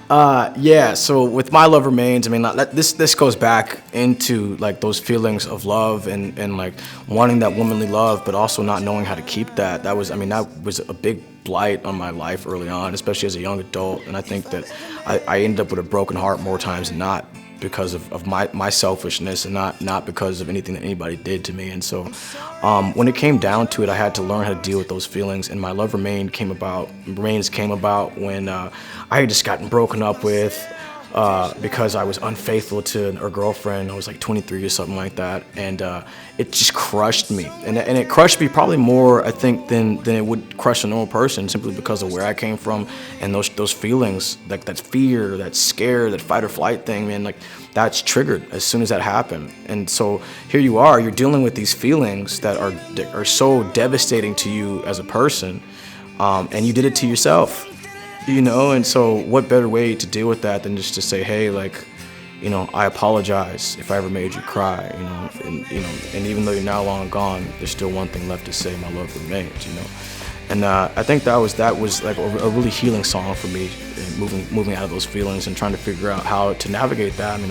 Yeah. So with My Love Remains, I mean, this goes back into like those feelings of love and like wanting that womanly love, but also not knowing how to keep that. That was, I mean, that was a big blight on my life early on, especially as a young adult. And I think that I ended up with a broken heart more times than not because of my selfishness and not because of anything that anybody did to me. And so when it came down to it, I had to learn how to deal with those feelings. And My Love Remains came about when I had just gotten broken up with because I was unfaithful to a girlfriend. I was like 23 or something like that, and it just crushed me. And it crushed me probably more, I think, than it would crush a normal person, simply because of where I came from and those feelings, like that fear, that scare, that fight or flight thing, man. Like that's triggered as soon as that happened. And so here you are, you're dealing with these feelings that are so devastating to you as a person, and you did it to yourself. And so what better way to deal with that than just to say, hey, like, I apologize if I ever made you cry, and even though you're now long gone, there's still one thing left to say: my love remains. And I think that was like a really healing song for me, moving out of those feelings and trying to figure out how to navigate that.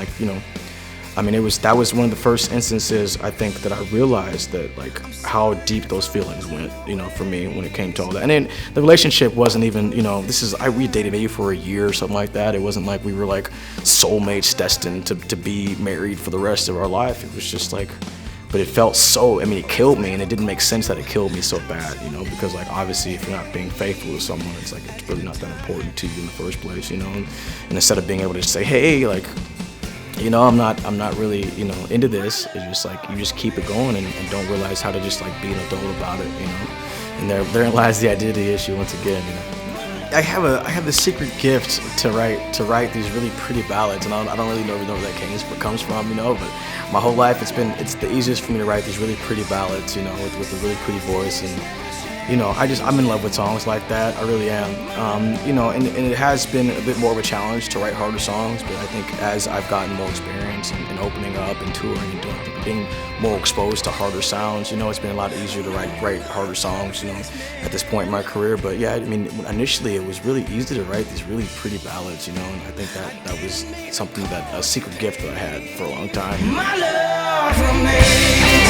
I mean, that was one of the first instances, I think, that I realized that, like, how deep those feelings went, for me when it came to all that. And then the relationship wasn't even, we dated maybe for a year or something like that. It wasn't like we were like soulmates destined to be married for the rest of our life. It was just like, but it felt so, it killed me, and it didn't make sense that it killed me so bad, because, like, obviously if you're not being faithful to someone, it's like, it's really not that important to you in the first place, and instead of being able to just say, hey, like, I'm not really, into this. It's just like you just keep it going and don't realize how to just like be an adult about it. And therein lies the identity issue once again. I have the secret gift to write these really pretty ballads, and I don't really know where that comes from, but my whole life it's the easiest for me to write these really pretty ballads, with a really pretty voice. And I'm in love with songs like that. I really am. And it has been a bit more of a challenge to write harder songs, but I think as I've gotten more experience and opening up and touring and being more exposed to harder sounds, it's been a lot easier to write harder songs, at this point in my career. But yeah, initially it was really easy to write these really pretty ballads, and I think that was something, a secret gift that I had for a long time. My love for me.